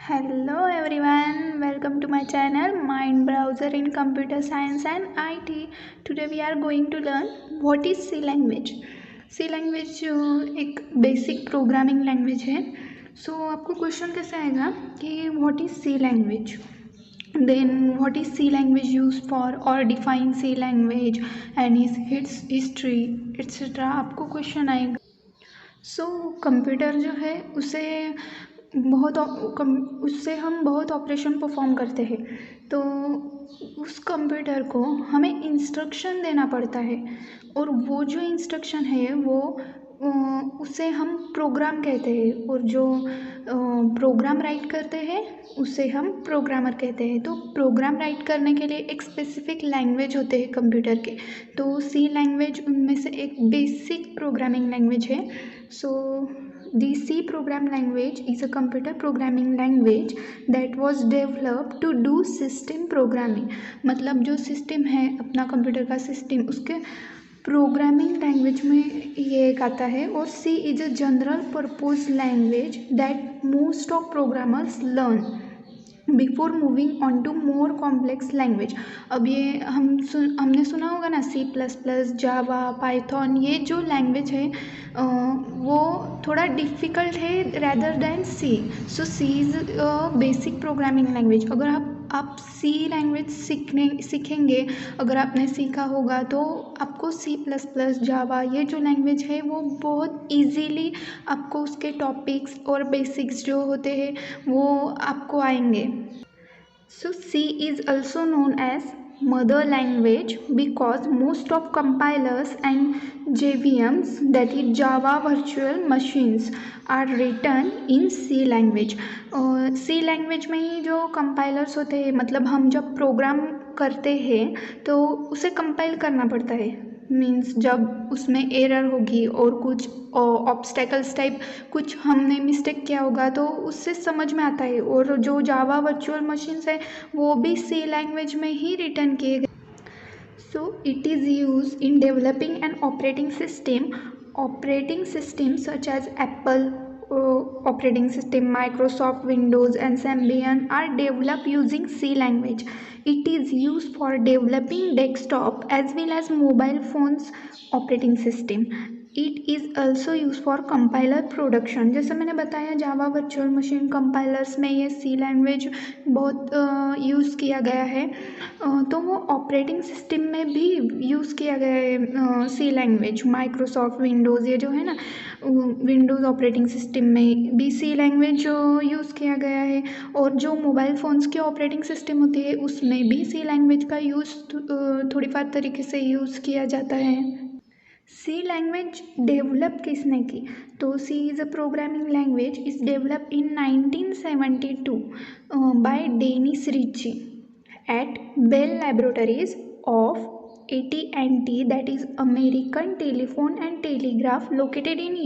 Hello everyone, welcome to my channel Mindbrowser in Computer Science and IT. Today we are going to learn what is C language. C language एक basic programming language है. सो आपको question कैसे आएगा कि what is C language, then what is C language used for or define C language and its history etc. आपको question आएगा. Computer जो है उससे हम बहुत ऑपरेशन परफॉर्म करते हैं. तो उस कंप्यूटर को हमें इंस्ट्रक्शन देना पड़ता है और वो जो इंस्ट्रक्शन है वो उसे हम प्रोग्राम कहते हैं और जो प्रोग्राम राइट करते हैं उसे हम प्रोग्रामर कहते हैं. तो प्रोग्राम राइट करने के लिए एक स्पेसिफिक लैंग्वेज होते हैं कंप्यूटर के. तो सी लैंग्वेज उनमें से एक बेसिक प्रोग्रामिंग लैंग्वेज है. The C program language is a computer programming language that was developed to do system programming. मतलब जो सिस्टम है अपना कंप्यूटर का सिस्टम उसके प्रोग्रामिंग लैंग्वेज में ये एक आता है. और C is a general purpose language that most of programmers learn before moving on to more complex language. अब ये हमने सुना होगा ना C++, जावा, पाइथन. ये जो लैंग्वेज है वो थोड़ा डिफ़िकल्ट है rather than C. So C is basic programming language. अगर आप C लैंग्वेज सीखेंगे, अगर आपने सीखा होगा तो आपको C++, जावा ये जो लैंग्वेज है वो बहुत इजीली आपको उसके टॉपिक्स और बेसिक्स जो होते हैं वो आपको आएंगे. So C is also known as mother language because most of compilers and JVMs, that is Java virtual machines, are written in C language. C language में ही जो compilers होते हैं, मतलब हम जब प्रोग्राम करते हैं तो उसे कंपाइल करना पड़ता है. मीन्स जब उसमें एरर होगी और कुछ ऑब्स्टेकल्स टाइप कुछ हमने मिस्टेक किया होगा तो उससे समझ में आता है. और जो जावा वर्चुअल मशीन्स है वो भी सी लैंग्वेज में ही रिटर्न किए गए. So it is use in developing an operating system such as Apple operating system, Microsoft Windows and Symbian are developed using C language. It is used for developing desktop as well as mobile phones operating system. It is also used for compiler production. जैसे मैंने बताया Java virtual machine compilers में ये C language बहुत use किया गया है. तो वो ऑपरेटिंग सिस्टम में भी यूज़ किया गया है C लैंग्वेज. माइक्रोसॉफ्ट विंडोज़ ये जो है ना विंडोज़ ऑपरेटिंग सिस्टम में भी C लैंग्वेज यूज़ किया गया है. और जो मोबाइल फ़ोन्स के ऑपरेटिंग सिस्टम होती है उसमें भी C लैंग्वेज का यूज़ थोड़ी फार तरीके से यूज़ किया जाता है. C लैंग्वेज डेवलप किसने की? तो C is a programming language is develop in 1972 by Dennis Ritchie at Bell laboratories of AT&T, that is American telephone and telegraph, located in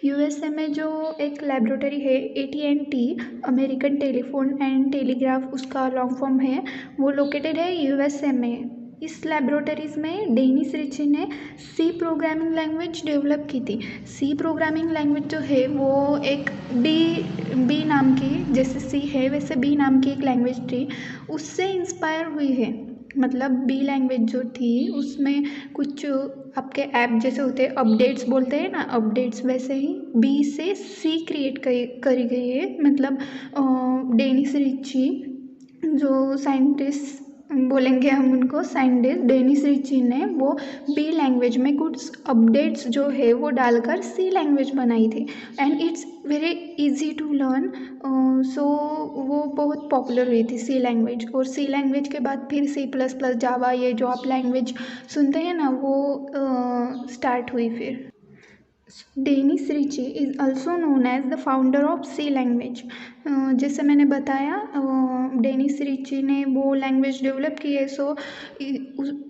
USA में जो एक लैबोरेटरी है AT&T American telephone and telegraph, उसका long form है, वो located है USA में. इस लैबोरेटरीज़ में डेनिस रिची ने C प्रोग्रामिंग लैंग्वेज डेवलप की थी. C प्रोग्रामिंग लैंग्वेज जो है वो एक बी नाम की, जैसे C है वैसे B नाम की एक लैंग्वेज थी, उससे इंस्पायर हुई है. मतलब B लैंग्वेज जो थी उसमें कुछ आपके ऐप जैसे होते हैं अपडेट्स बोलते हैं ना, अपडेट्स, वैसे ही B से C क्रिएट करी गई है. मतलब डेनिस रिची जो साइंटिस्ट बोलेंगे हम उनको, साइंटिस्ट डेनिस रिची ने वो B लैंग्वेज में कुछ अपडेट्स जो है वो डालकर C लैंग्वेज बनाई थी. And it's very easy to learn. So वो बहुत पॉपुलर हुई थी C लैंग्वेज. और C लैंग्वेज के बाद फिर C++, जावा, ये जो आप लैंग्वेज सुनते हैं ना वो स्टार्ट हुई फिर. Dennis Ritchie is also known as the founder of C language. जैसे मैंने बताया डेनिस रिची ने वो लैंग्वेज डेवलप की है. सो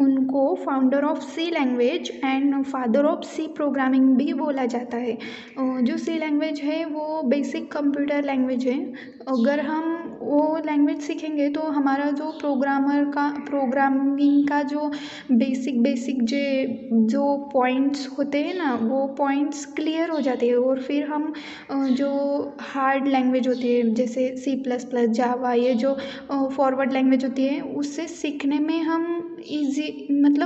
उनको founder of C language and father of C programming भी बोला जाता है. जो C लैंग्वेज है वो बेसिक कंप्यूटर लैंग्वेज है. अगर हम वो लैंग्वेज सीखेंगे तो हमारा जो प्रोग्रामिंग का जो बेसिक जो पॉइंट्स होते हैं ना, वो पॉइंट्स क्लियर हो जाते हैं। और फिर हम जो हार्ड लैंग्वेज होती है जैसे C++, जावा, ये जो फॉरवर्ड लैंग्वेज होती है, उससे सीखने में हम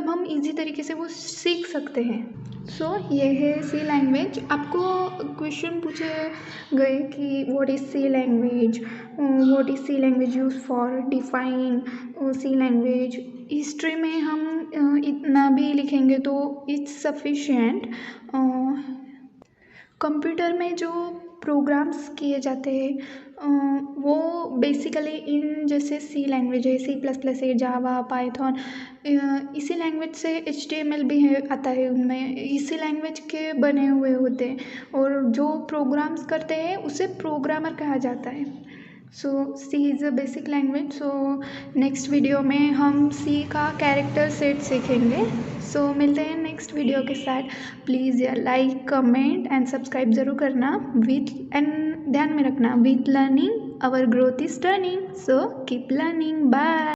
हम इजी तरीके से वो सीख सकते हैं। ये है सी लैंग्वेज। आपको क्वेश्चन पूछे गए कि what is C language use for, define C language. History में हम इतना भी लिखेंगे तो इट्स सफिशिएंट। कंप्यूटर में जो प्रोग्राम्स किए जाते हैं वो बेसिकली इन जैसे सी लैंग्वेज है, C++ है, जावा, पाइथन, इसी लैंग्वेज से HTML भी है, आता है उनमें, इसी लैंग्वेज के बने हुए होते हैं। और जो प्रोग्राम्स करते हैं उसे प्रोग्रामर कहा जाता है। C is a basic language. Next video में हम सी का कैरेक्टर सेट सीखेंगे। मिलते हैं नेक्स्ट वीडियो के साथ। प्लीज़ यार लाइक, कमेंट एंड सब्सक्राइब ज़रूर करना। ध्यान में रखना, with learning our growth is turning. Keep learning. Bye.